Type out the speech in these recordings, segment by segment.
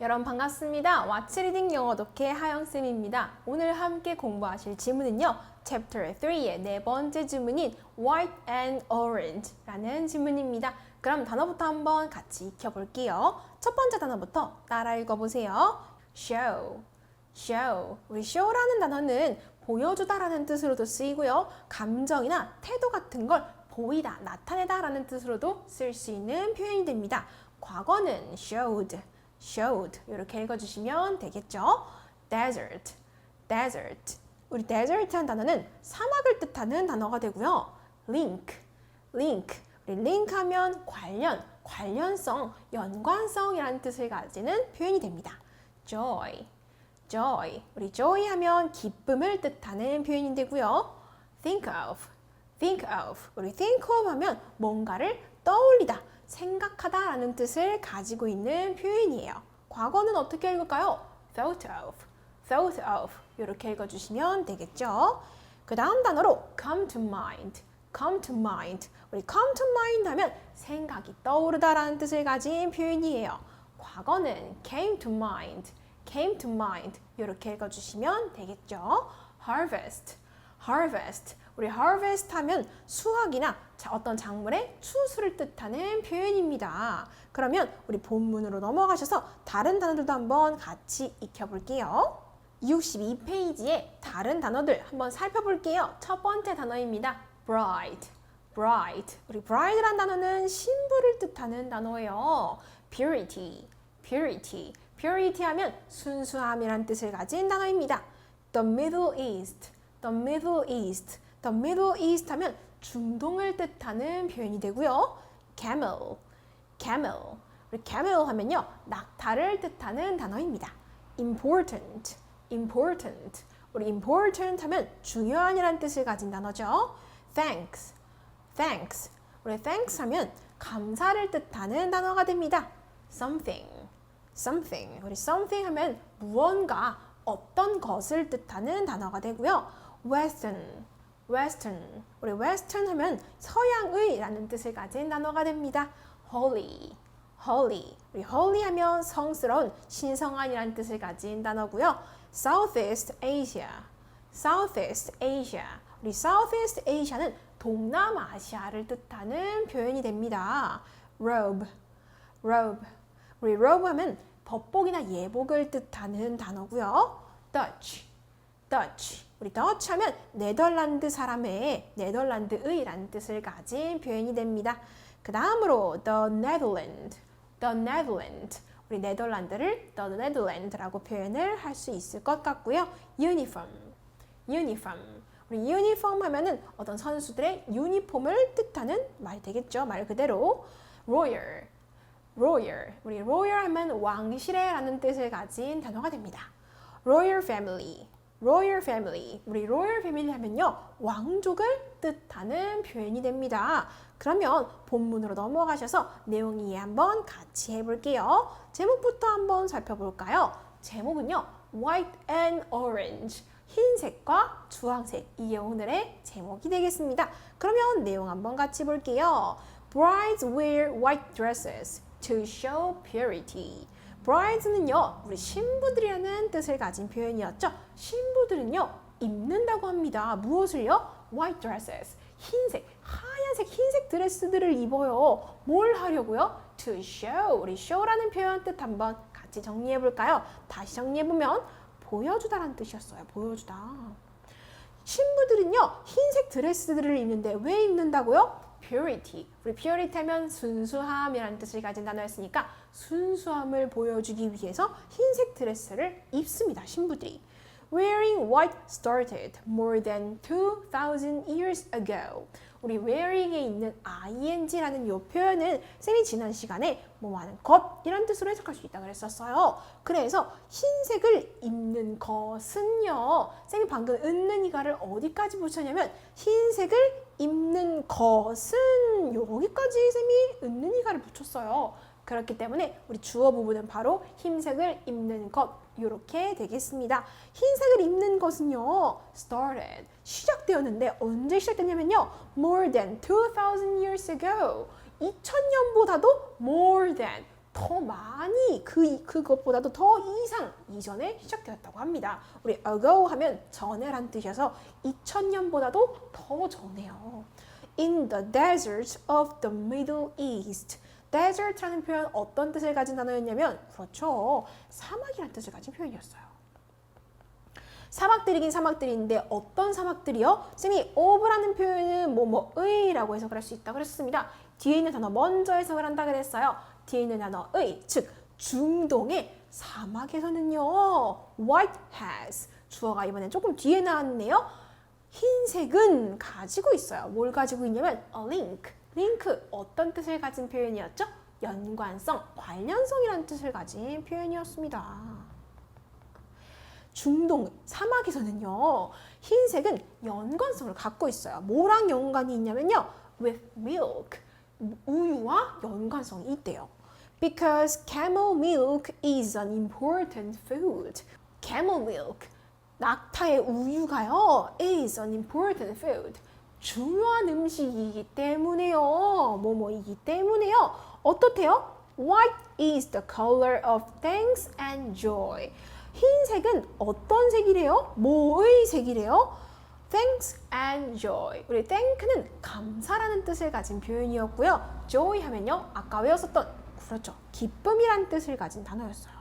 여러분 반갑습니다. What's Reading 영어 독해 하영쌤입니다. 오늘 함께 공부하실 지문은요. Chapter 3의 네 번째 지문인 White and Orange 라는 지문입니다. 그럼 단어부터 한번 같이 익혀볼게요. 첫 번째 단어부터 따라 읽어보세요. Show, show. 우리 show라는 단어는 보여주다 라는 뜻으로도 쓰이고요. 감정이나 태도 같은 걸 보이다, 나타내다 라는 뜻으로도 쓸 수 있는 표현이 됩니다. 과거는 showed, showed 이렇게 읽어주시면 되겠죠. desert, desert. 우리 desert한 단어는 사막을 뜻하는 단어가 되고요. link, link. 우리 link 하면 관련, 관련성, 연관성이라는 뜻을 가지는 표현이 됩니다. joy, joy. 우리 joy 하면 기쁨을 뜻하는 표현이 되고요. think of, think of. 우리 think of 하면 뭔가를 떠올리다, 생각하다 라는 뜻을 가지고 있는 표현이에요. 과거는 어떻게 읽을까요? thought of, thought of. 이렇게 읽어주시면 되겠죠. 그 다음 단어로 come to mind, come to mind. 우리 come to mind 하면 생각이 떠오르다 라는 뜻을 가진 표현이에요. 과거는 came to mind, came to mind. 이렇게 읽어주시면 되겠죠. harvest, harvest. 우리 harvest 하면 수확이나 어떤 작물의 추수를 뜻하는 표현입니다. 그러면 우리 본문으로 넘어가셔서 다른 단어들도 한번 같이 익혀볼게요. 62페이지에 다른 단어들 한번 살펴볼게요. 첫 번째 단어입니다. bride, bride. 우리 bride란 단어는 신부를 뜻하는 단어예요. purity, purity. purity 하면 순수함이란 뜻을 가진 단어입니다. the Middle East, the Middle East. The Middle East 하면 중동을 뜻하는 표현이 되고요. camel, camel. 우리 camel 하면요. 낙타를 뜻하는 단어입니다. important, important. 우리 important 하면 중요한이라는 뜻을 가진 단어죠. thanks, thanks. 우리 thanks 하면 감사를 뜻하는 단어가 됩니다. something, something. 우리 something 하면 무언가, 어떤 것을 뜻하는 단어가 되고요. western, western. 우리 western 하면 서양의 라는 뜻을 가진 단어가 됩니다. holy, holy. 우리 holy 하면 성스러운, 신성한이라는 뜻을 가진 단어고요. southeast asia, southeast asia. 우리 southeast asia는 동남아시아를 뜻하는 표현이 됩니다. robe, robe. 우리 robe 하면 법복이나 예복을 뜻하는 단어고요. Dutch, Dutch. 우리 Dutch 하면 네덜란드 사람의, 네덜란드의라는 뜻을 가진 표현이 됩니다. 그 다음으로 the Netherlands, the Netherlands. 우리 네덜란드를 the Netherlands라고 표현을 할 수 있을 것 같고요. uniform, uniform. 우리 uniform 하면은 어떤 선수들의 유니폼을 뜻하는 말 되겠죠. 말 그대로 royal, royal. 우리 royal 하면 왕실의라는 뜻을 가진 단어가 됩니다. royal family, royal family. 우리 royal family 하면요. 왕족을 뜻하는 표현이 됩니다. 그러면 본문으로 넘어가셔서 내용 이해 한번 같이 해볼게요. 제목부터 한번 살펴볼까요? 제목은요. White and Orange. 흰색과 주황색. 이게 오늘의 제목이 되겠습니다. 그러면 내용 한번 같이 볼게요. Brides wear white dresses to show purity. brides는요, 우리 신부들이라는 뜻을 가진 표현이었죠. 신부들은요, 입는다고 합니다. 무엇을요? white dresses. 흰색, 하얀색, 흰색 드레스들을 입어요. 뭘 하려고요? to show. 우리 show라는 표현 뜻 한번 같이 정리해 볼까요? 다시 정리해 보면 보여주다라는 뜻이었어요. 보여주다. 신부들은요, 흰색 드레스들을 입는데 왜 입는다고요? purity. 우리 purity 하면 순수함이라는 뜻을 가진 단어였으니까 순수함을 보여주기 위해서 흰색 드레스를 입습니다. 신부들이. Wearing white started more than 2,000 years ago. 우리 wearing에 있는 ing라는 이 표현은 쌤이 지난 시간에 뭐 하는 것이라는 뜻으로 해석할 수 있다고 그랬었어요. 그래서 흰색을 입는 것은요. 쌤이 방금 있는 이가를 어디까지 붙였냐면 흰색을 입는 것은 여기까지 쌤이 있는 이가를 붙였어요. 그렇기 때문에 우리 주어 부분은 바로 흰색을 입는 것 이렇게 되겠습니다. 흰색을 입는 것은요. started, 시작되었는데 언제 시작됐냐면요. more than 2,000 years ago. 2000년보다도 more than, 더 많이 그것보다도 더 이전에 시작되었다고 합니다. 우리 ago 하면 전에란 뜻이어서 2000년보다도 더 전에요. In the deserts of the Middle East. desert라는 표현 어떤 뜻을 가진 단어였냐면 그렇죠. 사막이라는 뜻을 가진 표현이었어요. 사막들이긴 사막들인데 어떤 사막들이요? 쌤이 of라는 표현은 뭐의라고 해석을 할 수 있다고 그랬습니다. 뒤에 있는 단어 먼저 해석을 한다 그랬어요. 뒤에 있는 단어의, 즉 중동의 사막에서는요. White has, 주어가 이번엔 조금 뒤에 나왔네요. 흰색은 가지고 있어요. 뭘 가지고 있냐면 a link. 링크, 어떤 뜻을 가진 표현이었죠? 연관성, 관련성이라는 뜻을 가진 표현이었습니다. 중동 사막에서는요. 흰색은 연관성을 갖고 있어요. 뭐랑 연관이 있냐면요. with milk. 우유와 연관성이 있대요. Because camel milk is an important food. Camel milk. 낙타의 우유가요. is an important food. 중요한 음식이기 때문에요. 뭐뭐이기 때문에요. 어떻대요? White is the color of thanks and joy. 흰색은 어떤 색이래요? 뭐의 색이래요? Thanks and joy. 우리 thank는 감사라는 뜻을 가진 표현이었고요. joy 하면요. 아까 외웠었던 그렇죠. 기쁨이라는 뜻을 가진 단어였어요.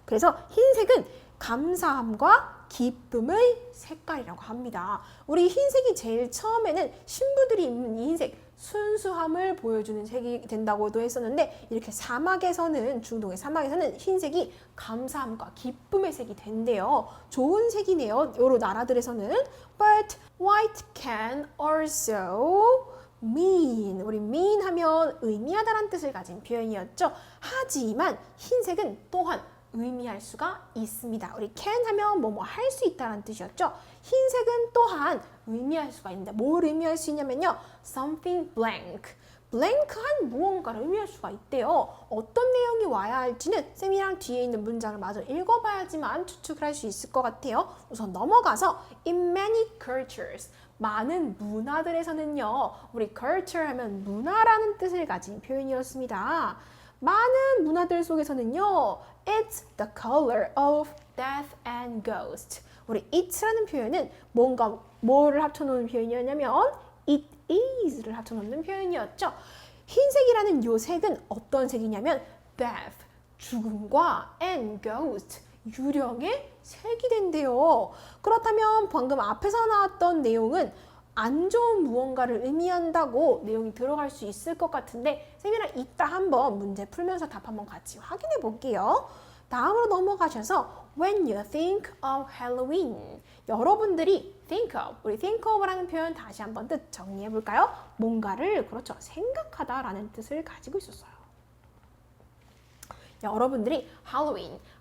그래서 흰색은 감사함과 기쁨의 색깔이라고 합니다. 우리 흰색이 제일 처음에는 신부들이 입는 이 흰색 순수함을 보여주는 색이 된다고도 했었는데 이렇게 사막에서는 중동의 사막에서는 흰색이 감사함과 기쁨의 색이 된대요. 좋은 색이네요. 여러 나라들에서는 But white can also mean. 우리 mean 하면 의미하다라는 뜻을 가진 표현이었죠. 하지만 흰색은 또한 의미할 수가 있습니다. 우리 can 하면 뭐뭐 할 수 있다는 뜻이었죠. 흰색은 또한 의미할 수가 있는데 뭘 의미할 수 있냐면요. something blank. blank한 무언가를 의미할 수가 있대요. 어떤 내용이 와야 할지는 쌤이랑 뒤에 있는 문장을 마저 읽어봐야지만 추측을 할 수 있을 것 같아요. 우선 넘어가서 in many cultures. 많은 문화들에서는요. 우리 culture 하면 문화라는 뜻을 가진 표현이었습니다. 많은 문화들 속에서는요. It's the color of death and ghost. 우리 it라는 표현은 뭔가 뭐를 합쳐놓은 표현이었냐면 it is를 합쳐놓는 표현이었죠. 흰색이라는 요 색은 어떤 색이냐면 death, 죽음과 and ghost, 유령의 색이 된대요. 그렇다면 방금 앞에서 나왔던 내용은 안 좋은 무언가를 의미한다고 내용이 들어갈 수 있을 것 같은데 쌤이랑 이따 한번 문제 풀면서 답 한번 같이 확인해 볼게요. 다음으로 넘어가셔서 When you think of Halloween 여러분들이 think of, 우리 think of라는 표현 다시 한번 뜻 정리해 볼까요? 뭔가를 그렇죠 생각하다 라는 뜻을 가지고 있었어요. 여러분들이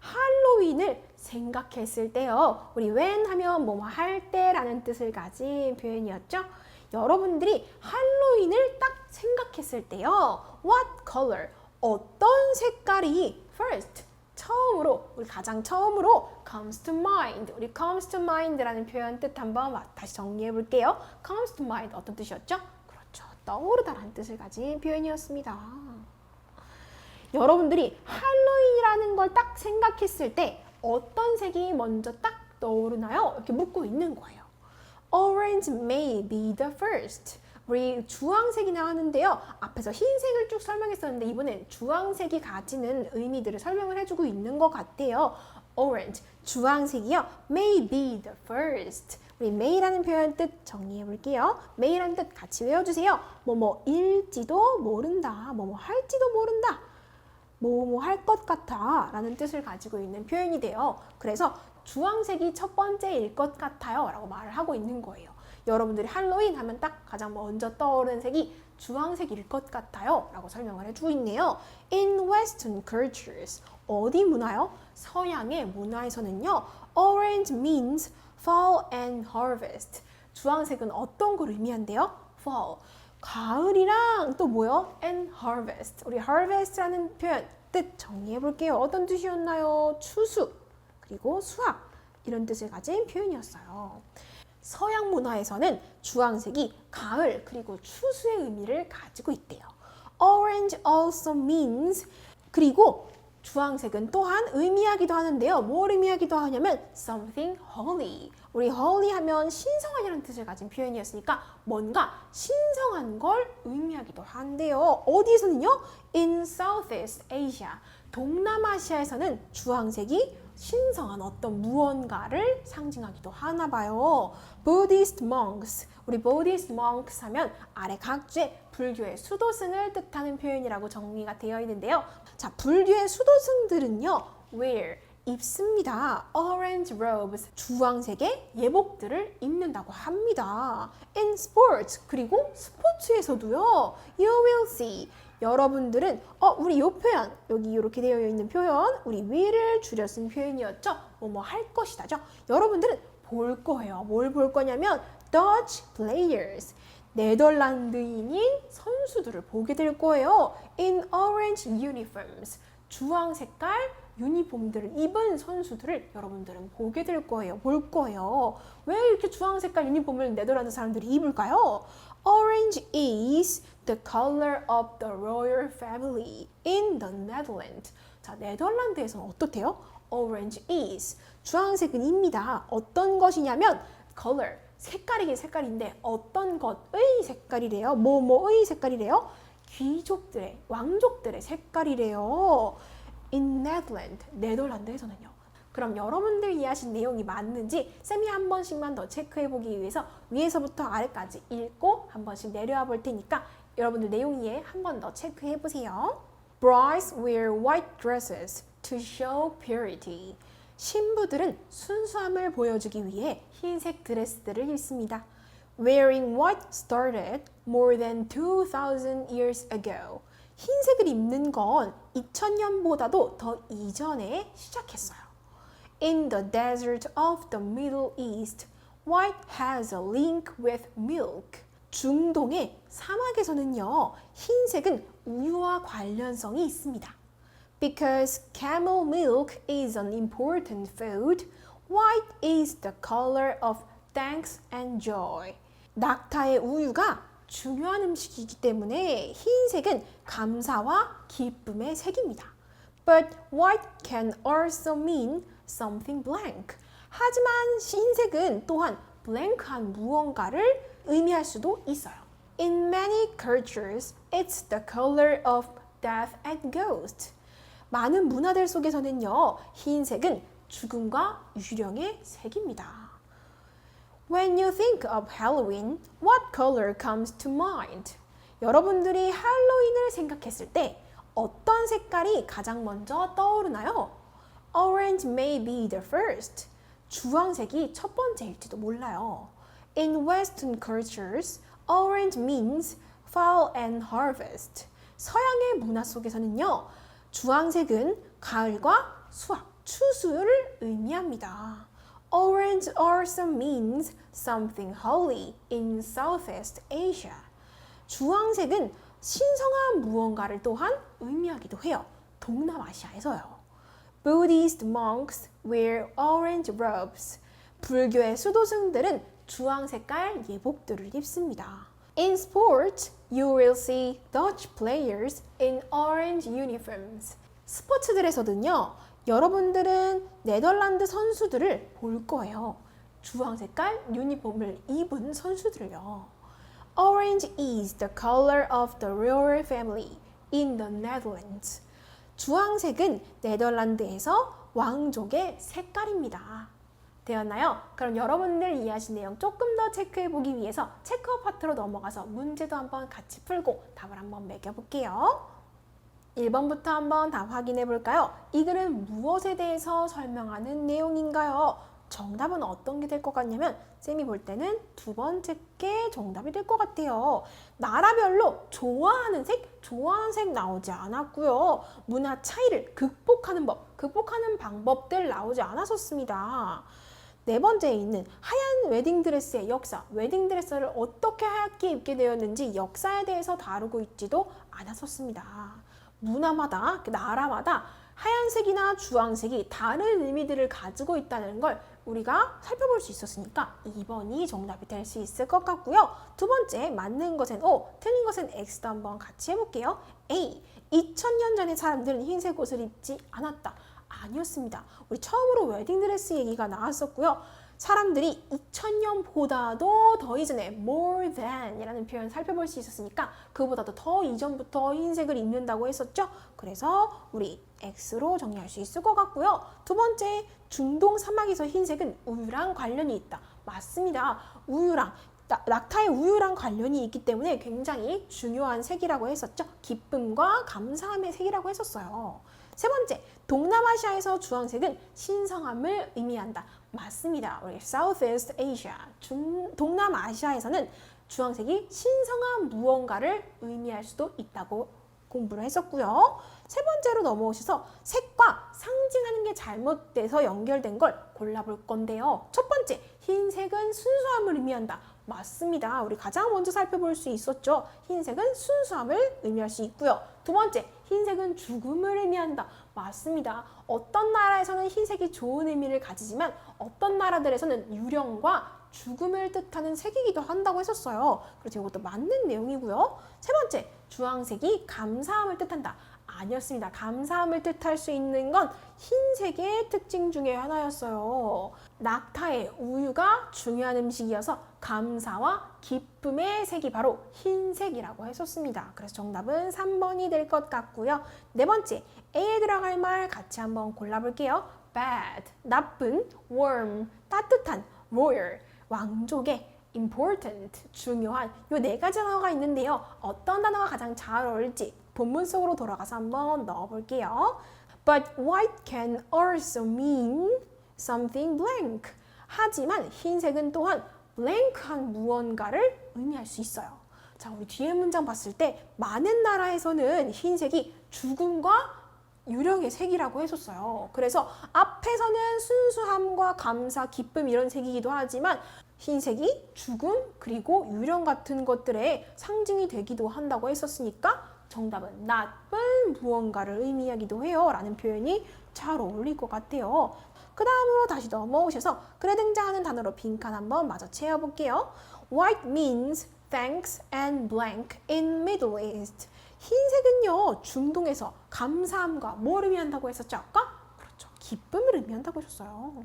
할로윈을 생각했을 때요. 우리 when 하면 뭐뭐 할 때라는 뜻을 가진 표현이었죠. 여러분들이 할로윈을 딱 생각했을 때요. What color? 어떤 색깔이 first? 처음으로, 우리 가장 처음으로 comes to mind. 우리 comes to mind라는 표현 뜻 한번 다시 정리해 볼게요. comes to mind 어떤 뜻이었죠? 그렇죠. 떠오르다라는 뜻을 가진 표현이었습니다. 여러분들이 할로윈이라는 걸 딱 생각했을 때 어떤 색이 먼저 딱 떠오르나요? 이렇게 묻고 있는 거예요. Orange may be the first. 우리 주황색이 나왔는데요. 앞에서 흰색을 쭉 설명했었는데 이번엔 주황색이 가지는 의미들을 설명을 해주고 있는 것 같아요. Orange, 주황색이요. May be the first. 우리 may라는 표현 뜻 정리해 볼게요. may라는 뜻 같이 외워주세요. 뭐뭐일지도 모른다. 뭐뭐 할지도 모른다. 뭐뭐 할 것 같아 라는 뜻을 가지고 있는 표현이 돼요. 그래서 주황색이 첫 번째일 것 같아요 라고 말을 하고 있는 거예요. 여러분들이 할로윈 하면 딱 가장 먼저 떠오르는 색이 주황색일 것 같아요 라고 설명을 해주고 있네요. In Western cultures, 어디 문화요? 서양의 문화에서는요. Orange means fall and harvest. 주황색은 어떤 걸 의미한대요? fall. 가을이랑 또 뭐요? And harvest. 우리 harvest라는 표현 뜻 정리해 볼게요. 어떤 뜻이었나요? 추수 그리고 수확 이런 뜻을 가진 표현이었어요. 서양 문화에서는 주황색이 가을 그리고 추수의 의미를 가지고 있대요. Orange also means 그리고 주황색은 또한 의미하기도 하는데요. 뭘 의미하기도 하냐면 something holy. 우리 holy 하면 신성한이라는 뜻을 가진 표현이었으니까 뭔가 신성한 걸 의미하기도 한데요. 어디에서는요? In Southeast Asia. 동남아시아에서는 주황색이 신성한 어떤 무언가를 상징하기도 하나 봐요. Buddhist monks. 우리 Buddhist monks 하면 아래 각주의 불교의 수도승을 뜻하는 표현이라고 정리가 되어 있는데요. 자, 불교의 수도승들은요. wear, 입습니다. orange robes, 주황색의 예복들을 입는다고 합니다. in sports, 그리고 스포츠에서도요. you will see, 여러분들은 우리 요 표현, 여기 이렇게 되어 있는 표현, 우리 will을 줄여 쓴 표현이었죠. 뭐뭐 할 것이다죠. 여러분들은 볼 거예요. 뭘 볼 거냐면 Dutch players, 네덜란드인인 선수들을 보게 될 거예요. In orange uniforms, 주황 색깔 유니폼들을 입은 선수들을 여러분들은 보게 될 거예요. 볼 거예요. 왜 이렇게 주황 색깔 유니폼을 네덜란드 사람들이 입을까요? Orange is the color of the royal family in the Netherlands. 자, 네덜란드에서는 어떻대요? Orange is, 주황색은입니다. 어떤 것이냐면 color, 색깔이긴 색깔인데 어떤 것의 색깔이래요? 뭐뭐의 색깔이래요? 귀족들의, 왕족들의 색깔이래요. In Netherlands, 네덜란드에서는요. 그럼 여러분들 이해하신 내용이 맞는지 쌤이 한 번씩만 더 체크해보기 위해서 위에서부터 아래까지 읽고 한 번씩 내려와 볼 테니까 여러분들 내용 이해 한 번 더 체크해보세요. Brides wear white dresses to show purity. 신부들은 순수함을 보여주기 위해 흰색 드레스들을 입습니다. Wearing white started more than 2,000 years ago. 흰색을 입는 건 2000년보다도 더 이전에 시작했어요. In the desert of the Middle East, white has a link with milk. 중동의 사막에서는요, 흰색은 우유와 관련성이 있습니다. Because camel milk is an important food, white is the color of thanks and joy. 낙타의 우유가 중요한 음식이기 때문에 흰색은 감사와 기쁨의 색입니다. But white can also mean something blank. 하지만 흰색은 또한 blank한 무언가를 의미할 수도 있어요. In many cultures, it's the color of death and ghost. 많은 문화들 속에서는요, 흰색은 죽음과 유령의 색입니다. When you think of Halloween, what color comes to mind? 여러분들이 할로윈을 생각했을 때 어떤 색깔이 가장 먼저 떠오르나요? Orange may be the first. 주황색이 첫 번째일지도 몰라요. In Western cultures, orange means fall and harvest. 서양의 문화 속에서는요, 주황색은 가을과 수확, 추수를 의미합니다. Orange also means something holy in Southeast Asia. 주황색은 신성한 무언가를 또한 의미하기도 해요. 동남아시아에서요. Buddhist monks wear orange robes. 불교의 수도승들은 주황 색깔 예복들을 입습니다. In sports, you will see Dutch players in orange uniforms. 스포츠들에서는요, 여러분들은 네덜란드 선수들을 볼 거예요. 주황 색깔 유니폼을 입은 선수들요. Orange is the color of the royal family in the Netherlands. 주황색은 네덜란드에서 왕족의 색깔입니다. 되었나요? 그럼 여러분들 이해하신 내용 조금 더 체크해보기 위해서 체크업 파트로 넘어가서 문제도 한번 같이 풀고 답을 한번 매겨볼게요. 1번부터 한번 답 확인해 볼까요? 이 글은 무엇에 대해서 설명하는 내용인가요? 정답은 어떤 게 될 것 같냐면 쌤이 볼 때는 두 번째 게 정답이 될 것 같아요. 나라별로 좋아하는 색 나오지 않았고요. 문화 차이를 극복하는 방법들 나오지 않았었습니다. 네 번째에 있는 하얀 웨딩드레스의 역사, 웨딩드레스를 어떻게 하얗게 입게 되었는지 역사에 대해서 다루고 있지도 않았었습니다. 문화마다, 나라마다 하얀색이나 주황색이 다른 의미들을 가지고 있다는 걸 우리가 살펴볼 수 있었으니까 2번이 정답이 될 수 있을 것 같고요. 두 번째, 맞는 것은 O, 틀린 것은 X도 한번 같이 해볼게요. A, 2000년 전에 사람들은 흰색 옷을 입지 않았다. 아니었습니다. 우리 처음으로 웨딩드레스 얘기가 나왔었고요. 사람들이 2000년보다도 더 이전에 more than 이라는 표현 살펴볼 수 있었으니까 그보다도 더 이전부터 흰색을 입는다고 했었죠. 그래서 우리 X로 정리할 수 있을 것 같고요. 두 번째, 중동 사막에서 흰색은 우유랑 관련이 있다. 맞습니다. 우유랑 낙타의 우유랑 관련이 있기 때문에 굉장히 중요한 색이라고 했었죠. 기쁨과 감사함의 색이라고 했었어요. 세 번째, 동남아시아에서 주황색은 신성함을 의미한다. 맞습니다. 우리 Southeast Asia, 동남아시아에서는 주황색이 신성한 무언가를 의미할 수도 있다고 공부를 했었고요. 세 번째로 넘어오셔서 색과 상징하는 게 잘못돼서 연결된 걸 골라볼 건데요. 첫 번째, 흰색은 순수함을 의미한다. 맞습니다. 우리 가장 먼저 살펴볼 수 있었죠. 흰색은 순수함을 의미할 수 있고요. 두 번째, 흰색은 죽음을 의미한다. 맞습니다. 어떤 나라에서는 흰색이 좋은 의미를 가지지만 어떤 나라들에서는 유령과 죽음을 뜻하는 색이기도 한다고 했었어요. 그래서 이것도 맞는 내용이고요. 세 번째, 주황색이 감사함을 뜻한다. 아니었습니다. 감사함을 뜻할 수 있는 건 흰색의 특징 중에 하나였어요. 낙타의 우유가 중요한 음식이어서 감사와 기쁨의 색이 바로 흰색이라고 했었습니다. 그래서 정답은 3번이 될 것 같고요. 네 번째, A에 들어갈 말 같이 한번 골라볼게요. bad, 나쁜, warm, 따뜻한, royal, 왕족의, important, 중요한 이 네 가지 단어가 있는데요. 어떤 단어가 가장 잘 어울릴지 본문 속으로 돌아가서 한번 넣어볼게요. But white can also mean something blank. 하지만 흰색은 또한 blank한 무언가를 의미할 수 있어요. 자, 우리 뒤에 문장 봤을 때 많은 나라에서는 흰색이 죽음과 유령의 색이라고 했었어요. 그래서 앞에서는 순수함과 감사, 기쁨 이런 색이기도 하지만 흰색이 죽음 그리고 유령 같은 것들의 상징이 되기도 한다고 했었으니까 정답은 나쁜 무언가를 의미하기도 해요 라는 표현이 잘 어울릴 것 같아요. 그 다음으로 다시 넘어오셔서 글에 등장하는 단어로 빈칸 한번 마저 채워볼게요. White means thanks and blank in Middle East. 흰색은요, 중동에서 감사함과 뭘 의미한다고 했었죠? 아까? 그렇죠. 기쁨을 의미한다고 했었어요.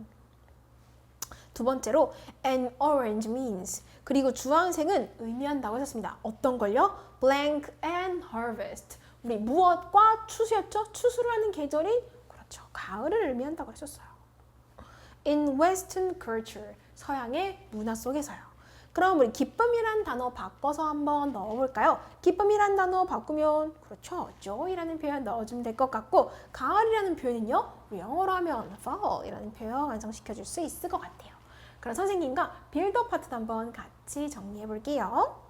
두 번째로 and orange means. 그리고 주황색은 의미한다고 했었습니다. 어떤 걸요? blank and harvest. 우리 무엇과 추수였죠? 추수를 하는 계절인 그렇죠. 가을을 의미한다고 했었어요. in western culture. 서양의 문화 속에서요. 그럼 우리 기쁨이란 단어 바꿔서 한번 넣어볼까요? 기쁨이란 단어 바꾸면 그렇죠. joy라는 표현 넣어주면 될 것 같고 가을이라는 표현은요. 우리 영어로 하면 fall이라는 표현 완성시켜줄 수 있을 것 같아요. 그럼 선생님과 빌더 파트 한번 같이 정리해 볼게요.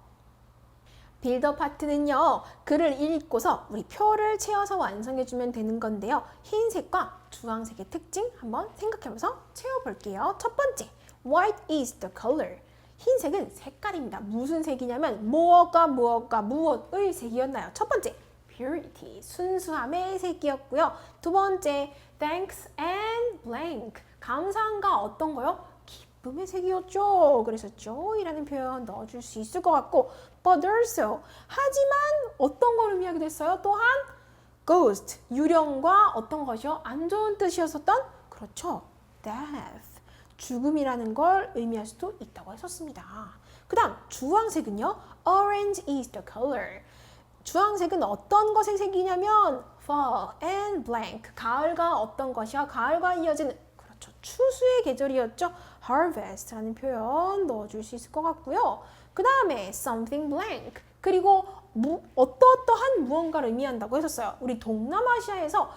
빌더 파트는요. 글을 읽고서 우리 표를 채워서 완성해주면 되는 건데요. 흰색과 주황색의 특징 한번 생각해보면서 채워볼게요. 첫 번째, white is the color. 흰색은 색깔입니다. 무슨 색이냐면 무엇의 색이었나요? 첫 번째, purity, 순수함의 색이었고요. 두 번째, thanks and blank, 감사함과 어떤 거요? 기쁨의 색이었죠. 그래서 joy라는 표현 넣어줄 수 있을 것 같고 but also, 하지만 어떤 걸 의미하기도 했어요? 또한 ghost, 유령과 어떤 것이요? 안 좋은 뜻이었었던? 그렇죠. death, 죽음이라는 걸 의미할 수도 있다고 했었습니다. 그 다음 주황색은요. Orange is the color. 주황색은 어떤 것의 색이냐면 fall and blank. 가을과 어떤 것이야? 가을과 이어지는 그렇죠. 추수의 계절이었죠. harvest라는 표현 넣어줄 수 있을 것 같고요. 그 다음에 something blank. 그리고 어떠한 무언가를 의미한다고 했었어요. 우리 동남아시아에서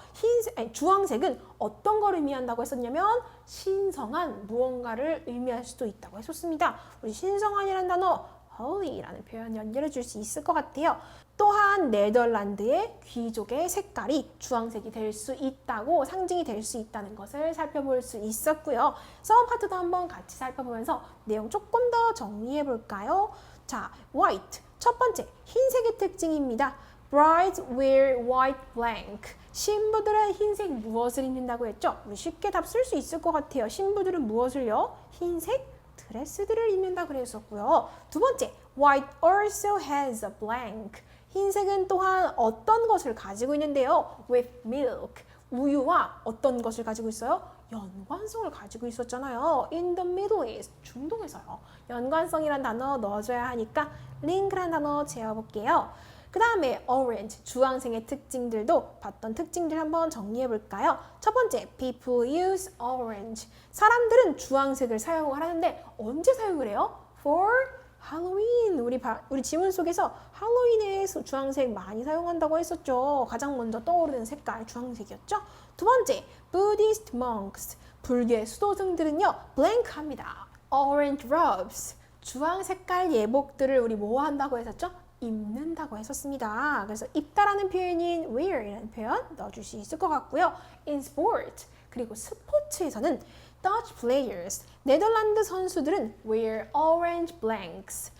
주황색은 어떤 걸 의미한다고 했었냐면 신성한 무언가를 의미할 수도 있다고 했었습니다. 우리 신성한이라는 단어 holy라는 표현 연결해 줄 수 있을 것 같아요. 또한 네덜란드의 귀족의 색깔이 주황색이 될 수 있다고 상징이 될 수 있다는 것을 살펴볼 수 있었고요. 서원 파트도 한번 같이 살펴보면서 내용 조금 더 정리해 볼까요? 자, white. 첫 번째, 흰색의 특징입니다. Brides wear white blank. 신부들은 흰색 무엇을 입는다고 했죠? 우리 쉽게 답 쓸 수 있을 것 같아요. 신부들은 무엇을요? 흰색 드레스들을 입는다 그랬었고요. 두 번째, white also has a blank. 흰색은 또한 어떤 것을 가지고 있는데요? with milk. 우유와 어떤 것을 가지고 있어요? 연관성을 가지고 있었잖아요. In the Middle East, 중동에서요. 연관성이란 단어 넣어줘야 하니까 링크란 단어 재어볼게요. 그 다음에 orange, 주황색의 특징들도 봤던 특징들 한번 정리해 볼까요? 첫 번째, people use orange. 사람들은 주황색을 사용을 하는데 언제 사용을 해요? For 할로윈. 우리 지문 속에서 할로윈에 주황색 많이 사용한다고 했었죠. 가장 먼저 떠오르는 색깔 주황색이었죠. 두 번째, Buddhist monks. 불교의 수도승들은요, blank 합니다. Orange robes. 주황 색깔 예복들을 우리 뭐 한다고 했었죠? 입는다고 했었습니다. 그래서 입다라는 표현인 wear이라는 표현 넣어줄 수 있을 것 같고요. In sport, 그리고 스포츠에서는 Dutch players, 네덜란드 선수들은 wear orange blanks.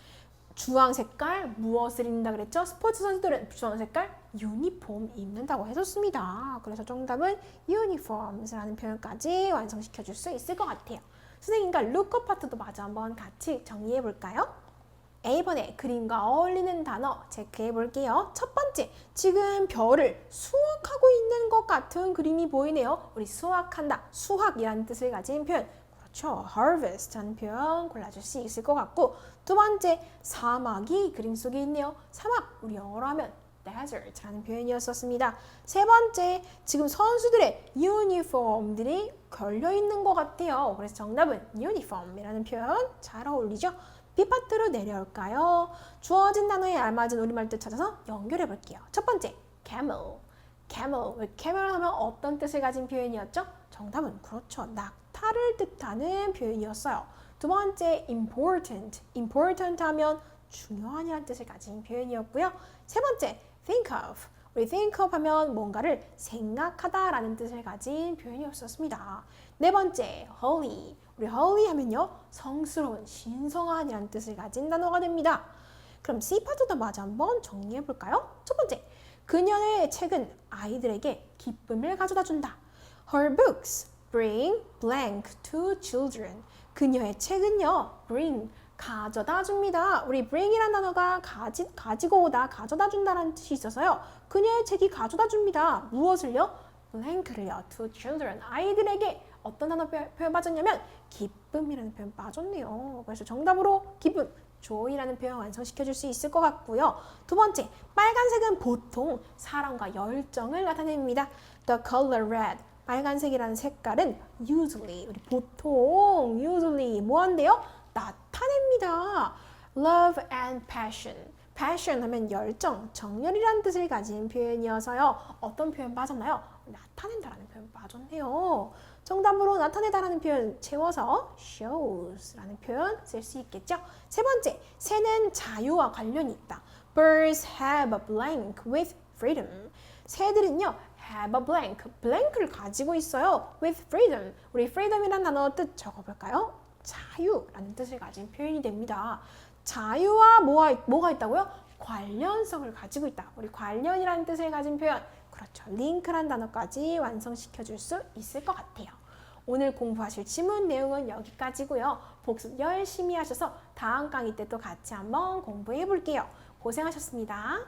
주황 색깔 무엇을 입는다 그랬죠? 스포츠 선수들은 주황 색깔 유니폼 입는다고 했었습니다. 그래서 정답은 uniforms라는 표현까지 완성시켜 줄 수 있을 것 같아요. 선생님과 lookup 파트도 마저 한번 같이 정리해 볼까요? A번에 그림과 어울리는 단어 체크해 볼게요. 첫 번째, 지금 별을 수확하고 있는 것 같은 그림이 보이네요. 우리 수확한다, 수확이라는 뜻을 가진 표현. 그렇죠. harvest라는 표현 골라줄 수 있을 것 같고, 두 번째, 사막이 그림 속에 있네요. 사막, 우리 영어로 하면 desert라는 표현이었었습니다. 세 번째, 지금 선수들의 유니폼들이 걸려 있는 것 같아요. 그래서 정답은 uniform이라는 표현 잘 어울리죠? B파트로 내려올까요? 주어진 단어에 알맞은 우리말 뜻 찾아서 연결해 볼게요. 첫 번째, camel. camel 하면 어떤 뜻을 가진 표현이었죠? 정답은 그렇죠. 낙타를 뜻하는 표현이었어요. 두 번째, important 하면 중요한이라는 뜻을 가진 표현이었고요. 세 번째, think of. 우리 think of 하면 뭔가를 생각하다라는 뜻을 가진 표현이었습니다. 네 번째, holy. 우리 holy 하면요, 성스러운, 신성한이라는 뜻을 가진 단어가 됩니다. 그럼 C파트도 마저 한번 정리해 볼까요? 첫 번째, 그녀의 책은 아이들에게 기쁨을 가져다 준다. Her books bring blank to children. 그녀의 책은요, bring, 가져다 줍니다. 우리 bring이라는 단어가 가지고 오다, 가져다 준다라는 뜻이 있어서요. 그녀의 책이 가져다 줍니다. 무엇을요? blank를요. to children, 아이들에게 어떤 단어 표현 빠졌냐면 기쁨이라는 표현 빠졌네요. 그래서 정답으로 기쁨, joy라는 표현 완성시켜 줄 수 있을 것 같고요. 두 번째, 빨간색은 보통 사랑과 열정을 나타냅니다. The color red, 빨간색이라는 색깔은 usually, 우리 보통 usually 뭐한대요? 나타냅니다. Love and passion 하면 열정, 정열이라는 뜻을 가진 표현이어서요. 어떤 표현 빠졌나요? 나타낸다라는 표현 빠졌네요. 정답으로 나타내다라는 표현 채워서 shows라는 표현 쓸 수 있겠죠. 세 번째, 새는 자유와 관련이 있다. Birds have a blank with freedom. 새들은요, have a blank, blank를 가지고 있어요. with freedom. 우리 freedom이라는 단어 뜻 적어볼까요? 자유라는 뜻을 가진 표현이 됩니다. 자유와 뭐가 있다고요? 관련성을 가지고 있다. 우리 관련이라는 뜻을 가진 표현. 그렇죠. 링크란 단어까지 완성시켜 줄 수 있을 것 같아요. 오늘 공부하실 지문 내용은 여기까지고요. 복습 열심히 하셔서 다음 강의 때 또 같이 한번 공부해 볼게요. 고생하셨습니다.